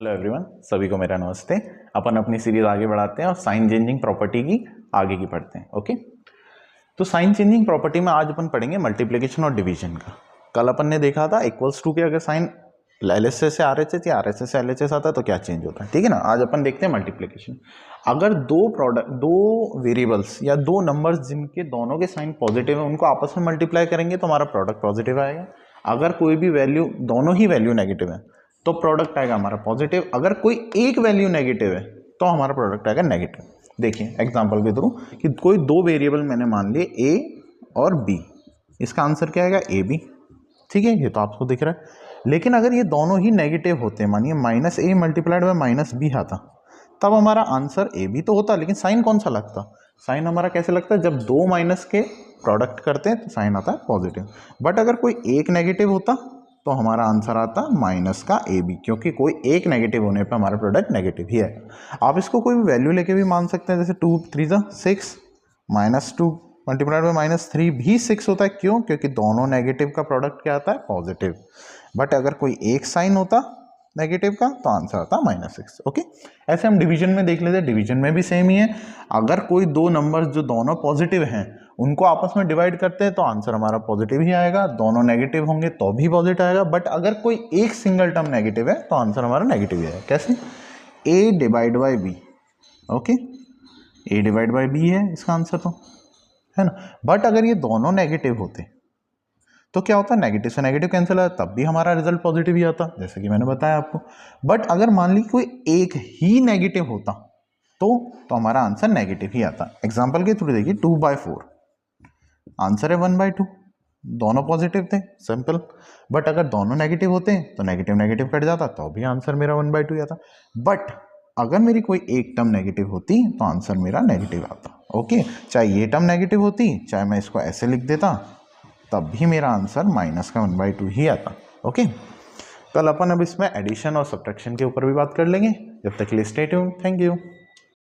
Hello everyone, सभी को मेरा नमस्ते। अपन अपनी सीरीज आगे बढ़ाते हैं और साइन चेंजिंग प्रॉपर्टी की आगे की पढ़ते हैं। ओके, तो साइन चेंजिंग प्रॉपर्टी में आज अपन पढ़ेंगे मल्टीप्लिकेशन और डिवीजन का। कल अपन ने देखा था इक्वल्स टू के अगर साइन LHS से RHS या RHS से LHS आता है तो क्या चेंज होता है, ठीक है ना। आज अपन देखते हैं मल्टीप्लिकेशन। अगर दो वेरिएबल्स या दो नंबर्स जिनके दोनों के साइन पॉजिटिव है उनको आपस में मल्टीप्लाई करेंगे तो हमारा प्रोडक्ट पॉजिटिव आएगा। अगर कोई भी वैल्यू, दोनों ही वैल्यू नेगेटिव है तो प्रोडक्ट आएगा हमारा पॉजिटिव। अगर कोई एक वैल्यू नेगेटिव है तो हमारा प्रोडक्ट आएगा नेगेटिव। देखिए एग्जांपल के थ्रू कि कोई दो वेरिएबल मैंने मान लिए A और B, इसका आंसर क्या आएगा AB, ठीक है, ये तो आपको दिख रहा है। लेकिन अगर ये दोनों ही नेगेटिव होते, मानिए -A मल्टीप्लाइड बाय -B आता, तब हमारा आंसर AB तो होता, लेकिन साइन कौन सा लगता, साइन हमारा कैसे लगता है, जब दो माइनस के प्रोडक्ट करते हैं तो साइन आता है पॉजिटिव। बट अगर कोई एक नेगेटिव होता तो हमारा आंसर आता माइनस का AB, क्योंकि कोई एक नेगेटिव होने पे हमारा प्रोडक्ट नेगेटिव ही है। आप इसको कोई भी वैल्यू लेके भी मान सकते हैं, जैसे 2 3 6 -2 मल्टीप्लाइड बाय -3 भी 6 होता है। क्यों? क्योंकि दोनों नेगेटिव का प्रोडक्ट क्या आता है, पॉजिटिव। बट अगर कोई एक साइन होता नेगेटिव का तो आंसर आता -6। ओके, ऐसे हम डिवीजन में देख लेते हैं। डिवीजन में भी सेम ही है। अगर कोई दो नंबर्स जो दोनों पॉजिटिव हैं उनको आपस में डिवाइड करते हैं तो आंसर हमारा पॉजिटिव ही आएगा। दोनों नेगेटिव होंगे तो भी पॉजिटिव आएगा। बट अगर कोई एक सिंगल टर्म नेगेटिव है तो आंसर हमारा नेगेटिव ही आएगा। कैसे? A divide by B। Okay, A divide by B है इसका आंसर, तो है ना। बट अगर ये दोनों नेगेटिव होते तो क्या होता, नेगेटिव से नेगेटिव कैंसिल आता, तब भी हमारा रिजल्ट पॉजिटिव ही आता, जैसे कि मैंने बताया आपको। बट अगर मान ली कोई एक ही नेगेटिव होता तो हमारा आंसर नेगेटिव ही आता। एग्जांपल के थ्रू देखिए, 2/4 आंसर है 1/2, दोनों पॉजिटिव थे, सिंपल। बट अगर दोनों नेगेटिव होते तो नेगेटिव नेगेटिव कट जाता तो भी आंसर मेरा 1/2 आता। बट अगर मेरी कोई एक टर्म नेगेटिव होती तो आंसर मेरा नेगेटिव आता। ओके, चाहे ये टर्म नेगेटिव होती, चाहे मैं इसको ऐसे लिख देता, तब भी मेरा आंसर माइनस का 1/2 ही आता। ओके, कल अपन अब इसमें एडिशन और सब्ट्रैक्शन के ऊपर भी बात कर लेंगे। जब तक के लिए स्टे ट्यून्ड, थैंक यू।